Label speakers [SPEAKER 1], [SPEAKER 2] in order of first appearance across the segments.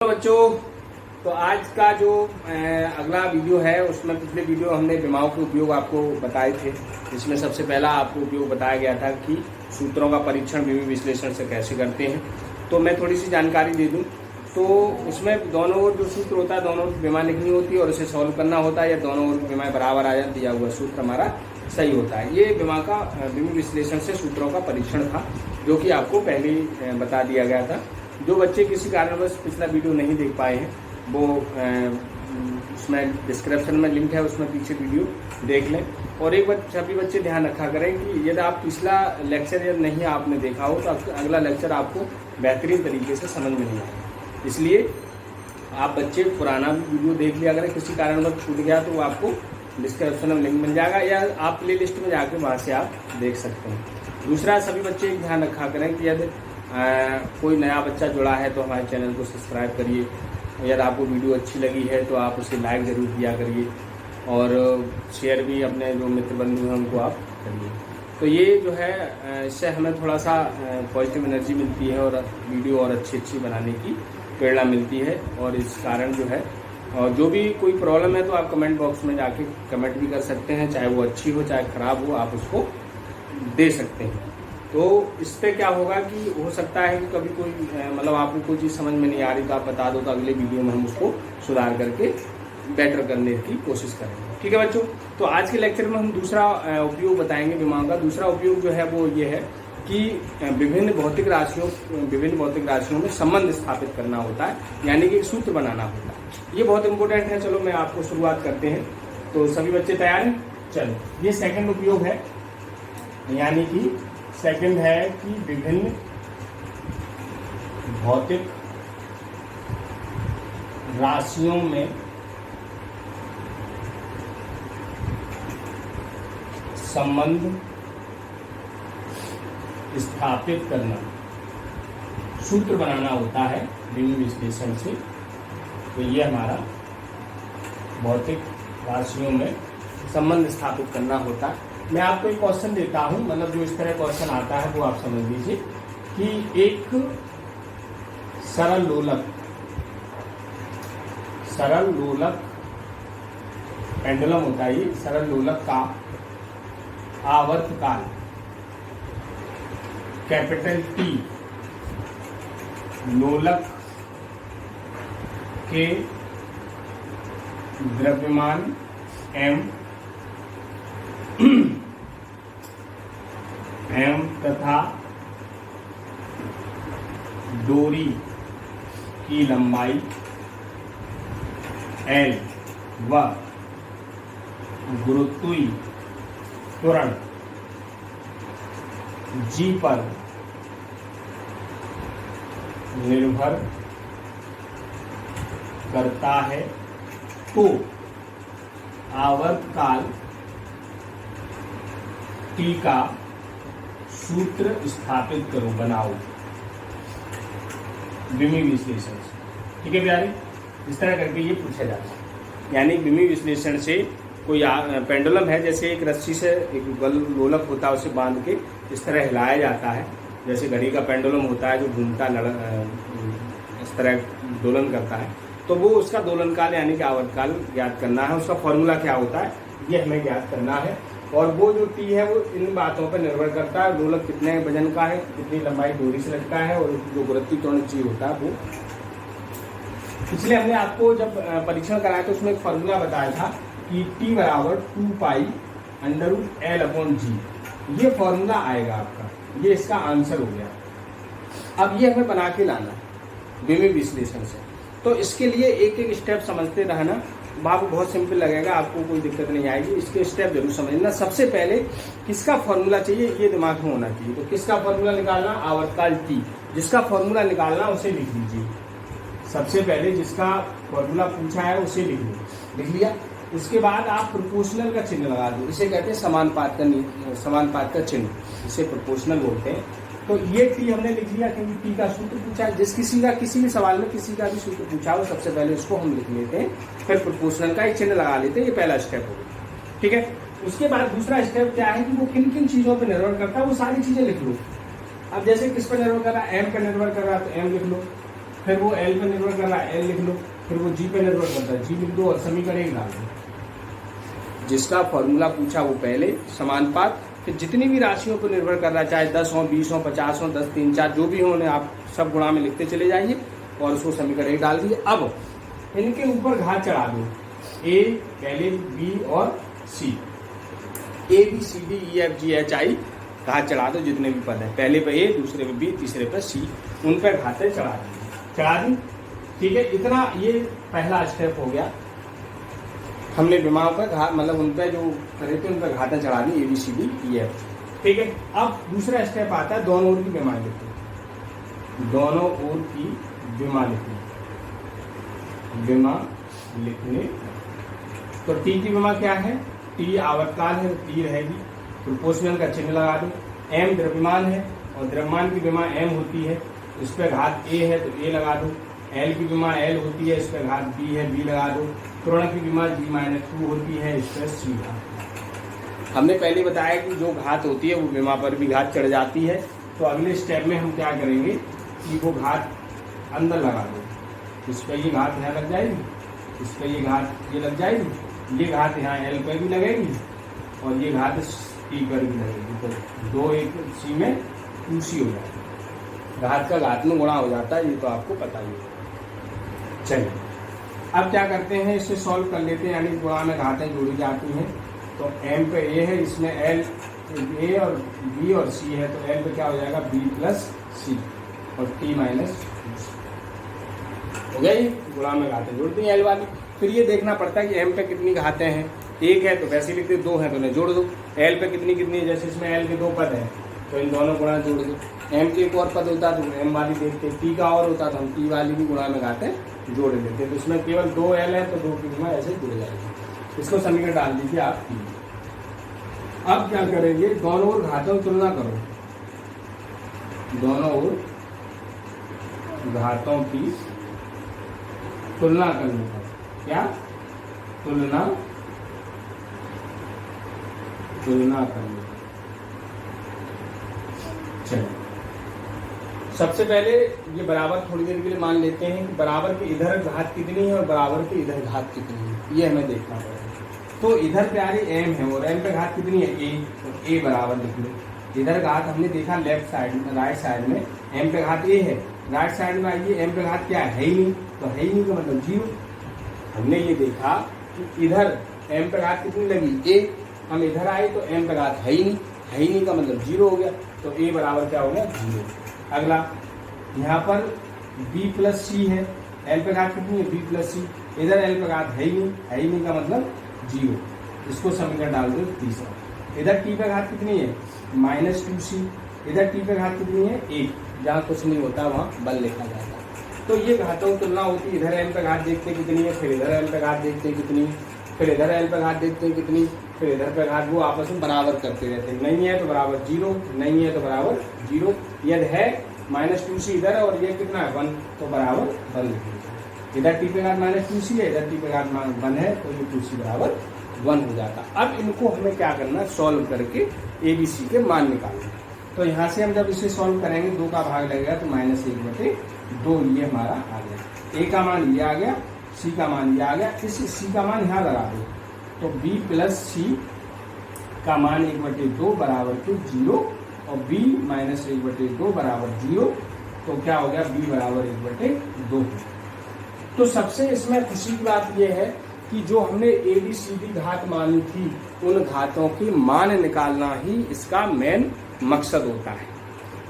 [SPEAKER 1] बच्चों, तो आज का जो अगला वीडियो है उसमें पिछले वीडियो हमने विमाओं के उपयोग आपको बताए थे, जिसमें सबसे पहला आपको उपयोग बताया गया था कि सूत्रों का परीक्षण विमी विश्लेषण से कैसे करते हैं। तो मैं थोड़ी सी जानकारी दे दूं तो उसमें दोनों ओर जो सूत्र होता है दोनों ओर विमा लिखनी होती है और उसे सॉल्व करना होता है, या दोनों ओर विमा बराबर आ जाए दिया हुआ सूत्र हमारा सही होता है। ये विमा का विमी विश्लेषण से सूत्रों का परीक्षण था जो कि आपको पहले ही बता दिया गया था। जो बच्चे किसी कारणवश पिछला वीडियो नहीं देख पाए हैं वो उसमें डिस्क्रिप्शन में लिंक है, उसमें पीछे वीडियो देख लें। और एक बात सभी बच्चे ध्यान रखा करें कि यदि आप पिछला लेक्चर यदि नहीं आपने देखा हो तो अगला लेक्चर आपको बेहतरीन तरीके से समझ में नहीं आएगा। इसलिए आप बच्चे पुराना वीडियो देख लिया करें, किसी कारणवश छूट गया तो वो आपको डिस्क्रिप्शन में लिंक मिल जाएगा या आप प्ले लिस्ट में जाके वहाँ से आप देख सकते हैं। दूसरा, सभी बच्चे ध्यान रखा करें कि यदि कोई नया बच्चा जुड़ा है तो हमारे चैनल को सब्सक्राइब करिए। यदि आपको वीडियो अच्छी लगी है तो आप उसे लाइक ज़रूर किया करिए और शेयर भी अपने जो मित्र बंधु हैं उनको आप करिए। तो ये जो है इससे हमें थोड़ा सा पॉजिटिव एनर्जी मिलती है और वीडियो और अच्छी बनाने की प्रेरणा मिलती है। और इस कारण जो है और जो भी कोई प्रॉब्लम है तो आप कमेंट बॉक्स में जाके कमेंट भी कर सकते हैं, चाहे वो अच्छी हो चाहे ख़राब हो आप उसको दे सकते हैं। तो इस पर क्या होगा कि हो सकता है कि कभी कोई मतलब आपको कोई चीज़ समझ में नहीं आ रही तो आप बता दो, तो अगले वीडियो में हम उसको सुधार करके बेटर करने की कोशिश करेंगे। ठीक है बच्चों, तो आज के लेक्चर में हम दूसरा उपयोग बताएंगे विमाओं का। दूसरा उपयोग जो है वो ये है कि विभिन्न भौतिक राशियों में संबंध स्थापित करना होता है, यानी कि सूत्र बनाना होता है। ये बहुत इंपॉर्टेंट है। चलो मैं आपको शुरुआत करते हैं। तो सभी बच्चे तैयार हैं? चलो, ये सेकंड उपयोग है, यानी कि सेकंड है कि विभिन्न भौतिक राशियों में संबंध स्थापित करना, सूत्र बनाना होता है विमी विश्लेषण से। तो ये हमारा भौतिक राशियों में संबंध स्थापित करना होता है। मैं आपको एक क्वेश्चन देता हूं, मतलब जो इस तरह क्वेश्चन आता है वो आप समझ लीजिए कि एक सरल लोलक पेंडुलम होता है। ये सरल लोलक का आवर्तकाल कैपिटल टी लोलक के द्रव्यमान एम तथा डोरी की लंबाई L व गुरुत्वीय त्वरण G पर निर्भर करता है, तो आवर्तकाल T का सूत्र स्थापित करो, बनाओ विमी विश्लेषण से। ठीक है प्यारे, इस तरह करके ये पूछा जाता है। यानी विमी विश्लेषण से कोई पेंडुलम है, जैसे एक रस्सी से एक लोलक होता है उसे बांध के इस तरह हिलाया जाता है, जैसे घड़ी का पेंडुलम होता है जो घूमता इस तरह दोलन करता है। तो वो उसका दोलन काल यानी कि आवर्तकाल ज्ञात करना है। उसका फॉर्मूला क्या होता है ये हमें ज्ञात करना है। और वो जो टी है वो इन बातों पर निर्भर करता है, लोलक कितने वजन का है, कितनी लंबाई डोरी से लगता है, और जो गुरुत्वीय त्वरण जी होता है वो। इसलिए हमने आपको जब परीक्षण कराया तो उसमें एक फॉर्मूला बताया था कि टी बराबर 2π√L/G। ये फॉर्मूला आएगा आपका, ये इसका आंसर हो गया। अब ये हमें बना के लाना विमी विश्लेषण से। तो इसके लिए एक एक स्टेप समझते रहना, आपको बहुत सिंपल लगेगा, आपको कोई दिक्कत नहीं आएगी। इसके स्टेप जरूर समझना। सबसे पहले किसका फॉर्मूला चाहिए ये दिमाग में होना चाहिए। तो किसका फॉर्मूला निकालना? आवर्तकाल टी। जिसका फॉर्मूला निकालना उसे लिख लीजिए। सबसे पहले जिसका फॉर्मूला पूछा है उसे लिख लिया। उसके बाद आप प्रोपोर्शनल का चिन्ह लगा दो, इसे कहते हैं समानुपात का चिन्ह, इसे प्रोपोर्शनल बोलते हैं। तो ये टी हमने लिख लिया क्योंकि टी का सूत्र पूछा है। किसी भी सवाल में किसी का भी सूत्र पूछा हो सबसे पहले उसको हम लिख लेते हैं, फिर प्रोपोर्शनल का एक चिन्ह लगा लेते हैं। ये पहला स्टेप हो गया, ठीक है। उसके बाद दूसरा स्टेप क्या है कि वो किन किन चीजों पर निर्भर करता है वो सारी चीजें लिख लो। अब जैसे किस पर निर्भर कर रहा है, एम पर निर्भर कर रहा है तो एम लिख लो, फिर वो एल पे निर्भर कर रहा है, एल लिख लो, फिर वो जी पे निर्भर करता है, जी लिख दो और समीकरण 1 डाल दो। जिसका फॉर्मूला पूछा वो पहले समानुपात, फिर जितनी भी राशियों पर निर्भर कर रहा है, चाहे 10 हो, 20 हो, 50 हो, 10, 3, 4 जो भी हो, उन्हें आप सब गुणा में लिखते चले जाइए और उसको समीकरण 1 डाल दीजिए। अब इनके ऊपर घात चढ़ा दो, ए पहले, बी और C, A B C D E F G H I घात चढ़ा दो, जितने भी पद है, पहले पे ए, दूसरे पे बी, तीसरे पे सी, उन पर घातें चढ़ा दी। ठीक है, इतना ये पहला स्टेप हो गया। हमने विमाओं पर घात मतलब उन पर जो करे थे उन पर घातें चढ़ा दी, A B C D E F. ठीक है, अब दूसरा स्टेप आता है दोनों ओर की विमा लिखने, दोनों ओर की विमा लिखने, विमा लिखने। तो टी की विमा क्या है, टी आवर्तकाल है, टी रहेगी, प्रोपोर्शनल का चिन्ह लगा दो। एम द्रव्यमान है और द्रव्यमान की विमा एम होती है, इस पर घात ए है तो ए लगा दो। एल की विमा एल होती है, इस पर घात बी है, बी लगा दो। त्वरण की विमा G-2 होती है, इस पर सी लगा दो। हमने पहले बताया कि जो घात होती है वो विमा पर भी घात चढ़ जाती है। तो अगले स्टेप में हम क्या करेंगे कि वो घात अंदर लगा दो, इस पर ये घात यहाँ लग जाएगी, इस पर ये घात ये लग जाएगी, ये घात यहाँ एल पर भी लगेगी और ये घात टी पर भी लगेगी। तो 2 एक सी में 2C हो जाएगा, घात का घात में गुणा हो जाता है, ये तो आपको पता ही है। चलिए अब क्या करते हैं, इसे सॉल्व कर लेते हैं, यानी गुणा में घातें जोड़ी जाती हैं। तो एम पे ए है, इसमें एल ए और बी और सी है, तो एल पे क्या हो जाएगा बी प्लस सी और टी माइनस हो गया। ये गुणा में घातें जोड़ती हैं एल वाली। फिर ये देखना पड़ता है कि एम पे कितनी घातें हैं, 1 है तो वैसे लिखते, 2 है तो उन्हें जोड़ दो। एल पे कितनी कितनी है, जैसे इसमें एल के 2 पद हैं तो इन दोनों गुणा जोड़ दो। एम के एक और पद होता तो एम वाली देखते, टी का और होता तो हम टी वाली भी गुणा में घातें जोड़ देते। तो इसमें केवल 2 एल है तो 2 की विमा ऐसे जुड़ जाएगी। इसको समीकरण डाल दीजिए आप। अब क्या करेंगे, दोनों ओर घातों की तुलना करो, दोनों ओर घातों की तुलना करने पर, क्या तुलना करने पर। चलिए सबसे पहले ये बराबर थोड़ी देर के लिए मान लेते हैं कि बराबर के इधर घात कितनी है और बराबर के इधर घात कितनी है, ये हमें देखना पड़ेगा। तो इधर प्यारे एम है और एम पे घात कितनी है ए, तो ए बराबर लिख लो। इधर घात हमने देखा लेफ्ट साइड में, राइट साइड में एम पे घात ए है, राइट साइड में आइए एम पे घात क्या है ही नहीं, तो है ही नहीं का मतलब 0। हमने ये देखा कि इधर एम पे घात कितनी लगी ए, हम इधर आए तो एम पे घात है ही नहीं का मतलब 0 हो गया, तो ए बराबर क्या हो गया 0। अगला यहाँ पर b प्लस सी है, एल पे घात कितनी है b प्लस सी, इधर एल पे घात है ही नहीं का मतलब 0, इसको समीकरण डाल दो तीसरा। इधर t पे घात कितनी है -2c, इधर t पे घात कितनी है 1, जहाँ कुछ नहीं होता वहाँ बल लिखा जाता है। तो ये घातों की तुलना होती, इधर एल पे घात देखते कितनी है, फिर इधर एल पे घात देखते कितनी, फिर इधर एल पे घात देखते हैं कितनी, फिर इधर पे घात, वो आपस में बराबर करते रहते हैं। नहीं है तो बराबर 0, नहीं है तो बराबर 0। यदि है -2c इधर है और ये कितना है 1, तो बराबर 1 लिखेंगे। इधर t पे घात -2c है, इधर t पे घात 1 है, तो ये 2c बराबर 1 हो जाता। अब इनको हमें क्या करना है, सॉल्व करके ए बी सी के मान निकालना। तो यहाँ से हम जब इसे सॉल्व करेंगे 2 का भाग लगेगा तो -1/2 ये हमारा आ गया। ए का मान ये आ गया, सी का मान ये आ गया, इस सी का मान यहाँ लगा दो, तो b प्लस सी का मान 1/2 बराबर टू 0 और b माइनस 1/2 बराबर 0, तो क्या हो गया b बराबर 1/2। तो सबसे इसमें खुशी की बात यह है कि जो हमने ए बी सी डी घात मानी थी, उन घातों की मान निकालना ही इसका मेन मकसद होता है।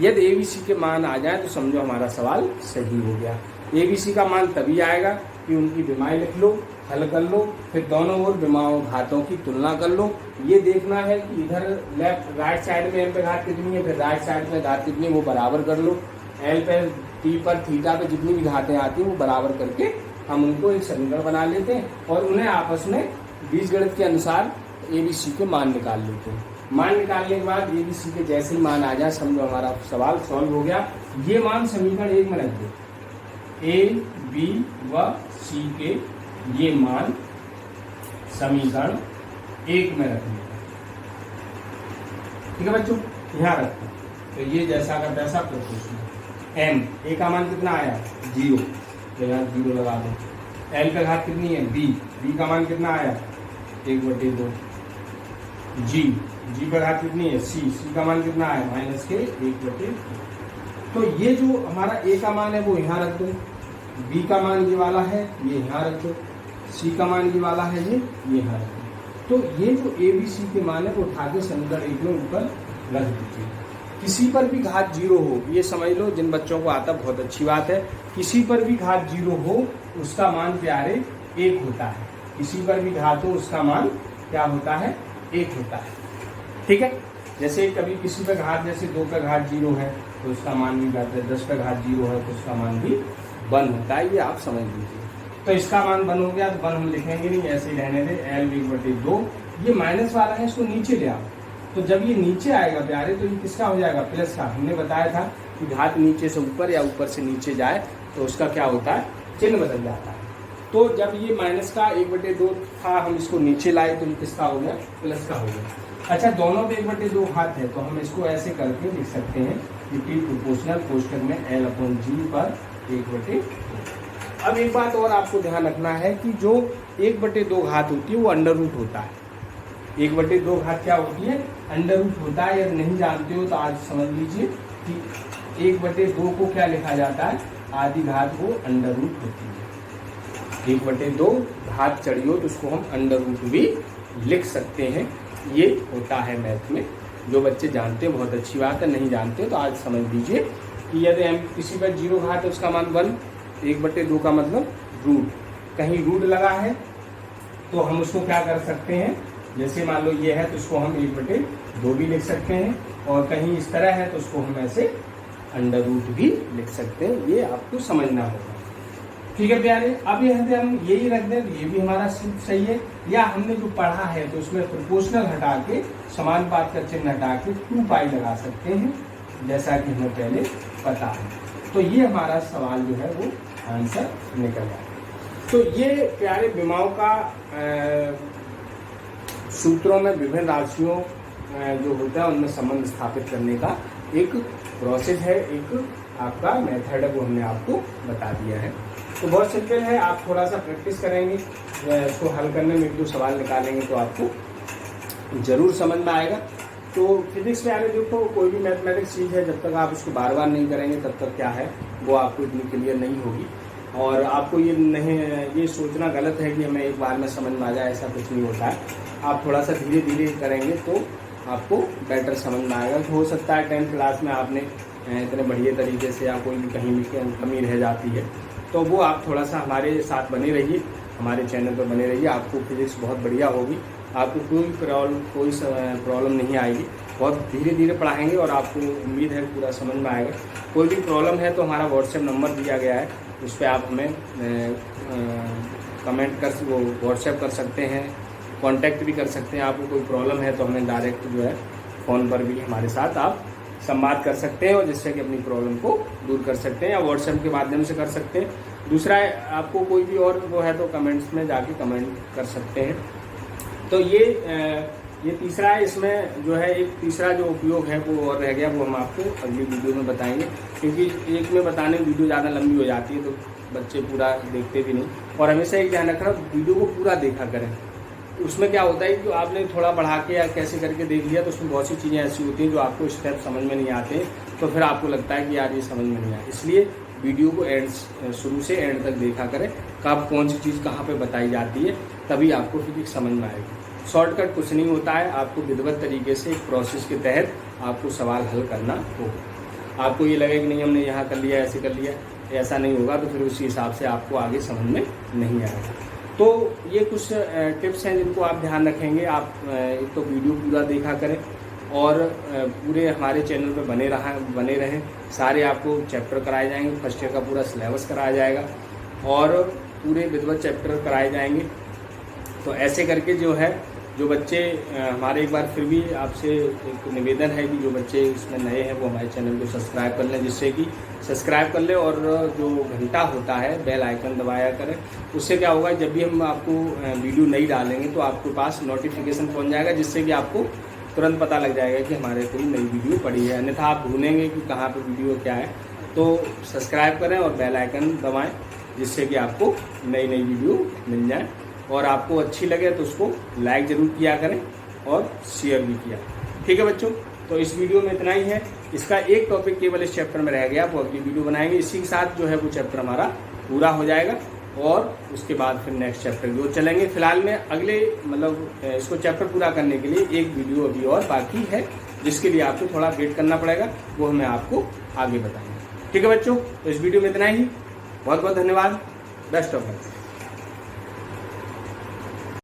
[SPEAKER 1] यदि ए बी सी के मान आ जाए तो समझो हमारा सवाल सही हो गया। ए बी सी का मान तभी आएगा कि उनकी विमाएं लिख लो, हल कर लो, फिर दोनों ओर विमाओं घातों की तुलना कर लो। ये देखना है कि इधर लेफ्ट राइट साइड में एम पे घात कितनी है, फिर राइट साइड में घात कितनी है वो बराबर कर लो। एल पे टी पर थीटा पे जितनी भी घातें आती हैं वो बराबर करके हम उनको एक समीकरण बना लेते हैं और उन्हें आपस में बीजगणित के अनुसार ए बी सी के मान निकाल लेते हैं। मान निकालने के बाद ए बी सी के जैसे ही मान आ जाए समझो हमारा सवाल सॉल्व हो गया। ये मान समीकरण 1 में रख दो, ए बी व सी के ये मान समीकरण 1 में रखने, ठीक है बच्चों, यहाँ रखो। तो ये जैसा का तैसा प्रोपोर्शनल m, a का मान कितना आया 0, तो यहाँ 0 लगा दो। l का घात कितनी है b, b का मान कितना आया 1/2। g, g का घात कितनी है c, c का मान कितना आया -1/2। तो ये जो हमारा a का मान है वो यहाँ रख दो, b का मान ये वाला है ये यहाँ रख दो, c का मान ये वाला है ये यहाँ रख दो। तो ये जो a b c के मान है वो उठा के समीकरण 1 में ऊपर रख दीजिए। किसी पर भी घात 0 हो, ये समझ लो जिन बच्चों को आता बहुत अच्छी बात है, किसी पर भी घात 0 हो उसका मान प्यारे 1 होता है। किसी पर भी घात हो उसका मान क्या होता है 1 होता है। ठीक है, जैसे कभी किसी पर घात जैसे 2 का घात 0 है तो उसका मान भी घात है, 10 का घात 0 है तो उसका मान भी 1 होता है, ये आप समझ लीजिए। तो इसका मान 1 हो गया, तो 1 हम लिखेंगे नहीं, ऐसे ही रहने दे, l 1/2। ये माइनस वाला है इसको नीचे ले आओ, तो जब ये नीचे आएगा प्यारे तो ये किसका हो जाएगा प्लस का। हमने बताया था कि घात नीचे से ऊपर या ऊपर से नीचे जाए तो उसका क्या होता है चिन्ह बदल जाता है। तो जब ये माइनस का 1/2 था हम इसको नीचे लाए तो ये किसका हो गया प्लस का हो गया। अच्छा, दोनों पे 1/2 घात है तो हम इसको ऐसे करके लिख सकते हैं कि T प्रोपोर्शनल कोष्ठक में l/g पर 1/2। अब एक बात और आपको ध्यान रखना है कि जो 1/2 घात होती है वो अंडर रूट होता है। 1/2 घात क्या होती है अंडर रूट होता है। यदि नहीं जानते हो तो आज समझ लीजिए कि 1/2 को क्या लिखा जाता है आधी घात वो अंडर रूट होती है। 1/2 घात चढ़ी हो तो उसको हम अंडर रूट भी लिख सकते हैं। ये होता है मैथ में। जो बच्चे जानते हैं बहुत अच्छी बात है, नहीं जानते तो आज समझ लीजिए कि यदि हम किसी पर 0 घात है उसका मान 1, 1/2 का मतलब रूट, कहीं रूट लगा है तो हम उसको क्या कर सकते हैं, जैसे मान लो ये है तो उसको हम 1/2 भी लिख सकते हैं, और कहीं इस तरह है तो उसको हम ऐसे अंडर रूट भी लिख सकते हैं। ये आपको समझना होगा। ठीक है प्यारे, अब यदि हम यही रख दें तो ये भी हमारा सूत्र सही है। या हमने जो पढ़ा है तो उसमें प्रोपोर्शनल हटा के समानुपात का चिन्ह हटा के 2π लगा सकते हैं, जैसा कि हमें पहले पता है। तो ये हमारा सवाल जो है वो आंसर निकल जाए। तो ये प्यारे विमाओं का सूत्रों में विभिन्न राशियों जो होता है उनमें संबंध स्थापित करने का एक प्रोसेस है, एक आपका मेथड है, वो हमने आपको बता दिया है। तो बहुत सिंपल है, आप थोड़ा सा प्रैक्टिस करेंगे, इसको हल करने में 1-2 सवाल निकालेंगे तो आपको जरूर समझ में आएगा। तो फिजिक्स में आने देखो, कोई भी मैथमेटिक्स चीज़ है जब तक आप उसको बार बार नहीं करेंगे तब तक क्या है वो आपको इतनी क्लियर नहीं होगी। और आपको ये सोचना गलत है कि हमें एक बार में समझ में आ जाए, ऐसा कुछ नहीं होता है। आप थोड़ा सा धीरे धीरे करेंगे तो आपको बेटर समझ में आएगा। तो हो सकता है 10th क्लास में आपने इतने बढ़िया तरीके से या कोई भी कहीं भी कमी रह जाती है, तो वो आप थोड़ा सा हमारे साथ बने रहिए, हमारे चैनल पर बने रहिए। आपको फिजिक्स बहुत बढ़िया होगी, आपको कोई प्रॉब्लम नहीं आएगी। बहुत धीरे धीरे पढ़ाएंगे और आपको उम्मीद है पूरा समझ में आएगा। कोई भी प्रॉब्लम है तो हमारा व्हाट्सएप नंबर दिया गया है, उस पर आप हमें कमेंट कर वो व्हाट्सएप कर सकते हैं, कांटेक्ट भी कर सकते हैं। आपको कोई प्रॉब्लम है तो हमें डायरेक्ट जो है फ़ोन पर भी हमारे साथ आप संवाद कर सकते हैं और जिससे कि अपनी प्रॉब्लम को दूर कर सकते हैं, या व्हाट्सएप के माध्यम से कर सकते हैं। दूसरा आपको कोई भी और वो है तो कमेंट्स में जाके कमेंट कर सकते हैं। तो ये तीसरा है, इसमें जो है एक तीसरा जो उपयोग है वो और रह गया, वो हम आपको अगली वीडियो में बताएंगे, क्योंकि एक में बताने में वीडियो ज़्यादा लंबी हो जाती है तो बच्चे पूरा देखते भी नहीं। और हमेशा एक ध्यान रखना, वीडियो को पूरा देखा करें। उसमें क्या होता है कि आपने थोड़ा बढ़ा के या कैसे करके देख लिया तो उसमें बहुत सी चीज़ें ऐसी होती हैं जो आपको स्टेप समझ में नहीं आते, तो फिर आपको लगता है कि यार ये समझ में नहीं आया। इसलिए वीडियो को शुरू से एंड तक देखा करें, कब कौन सी चीज़ कहाँ पे बताई जाती है, तभी आपको फिजिक्स समझ में आएगी। शॉर्टकट कुछ नहीं होता है, आपको विधिवत तरीके से एक प्रोसेस के तहत आपको सवाल हल करना होगा। आपको ये लगे कि नहीं हमने यहाँ कर लिया, ऐसे कर लिया, ऐसा नहीं होगा, तो फिर उसी हिसाब से आपको आगे समझ में नहीं आएगा। तो ये कुछ टिप्स हैं जिनको आप ध्यान रखेंगे। आप एक तो वीडियो पूरा देखा करें और पूरे हमारे चैनल पर बने रहें। सारे आपको चैप्टर कराए जाएंगे, फर्स्ट ईयर का पूरा सिलेबस कराया जाएगा और पूरे विधिवत चैप्टर कराए जाएंगे। तो ऐसे करके जो है जो बच्चे हमारे, एक बार फिर भी आपसे एक निवेदन है कि जो बच्चे इसमें नए हैं वो हमारे चैनल को सब्सक्राइब कर लें, जिससे कि सब्सक्राइब कर लें और जो घंटा होता है बेल आइकन दबाया करें। उससे क्या होगा, जब भी हम आपको वीडियो नहीं डालेंगे तो आपके पास नोटिफिकेशन पहुंच जाएगा, जिससे कि आपको तुरंत पता लग जाएगा कि हमारे कोई नई वीडियो पड़ी है। अन्यथा आप ढूंढेंगे कि कहाँ पर वीडियो क्या है, तो सब्सक्राइब करें और बेल आइकन दबाएं, जिससे कि आपको नई नई वीडियो मिल जाए। और आपको अच्छी लगे तो उसको लाइक जरूर किया करें और शेयर भी किया। ठीक है बच्चों, तो इस वीडियो में इतना ही है। इसका एक टॉपिक केवल इस चैप्टर में रह गया, वो अगली वीडियो बनाएंगे। इसी के साथ जो है वो चैप्टर हमारा पूरा हो जाएगा और उसके बाद फिर नेक्स्ट चैप्टर की ओर चलेंगे। फिलहाल में अगले मतलब इसको चैप्टर पूरा करने के लिए एक वीडियो अभी और बाकी है, जिसके लिए आपको थोड़ा वेट करना पड़ेगा, वो हमें आपको आगे बताएंगे। ठीक है बच्चों, तो इस वीडियो में इतना ही। बहुत बहुत धन्यवाद। Best of luck.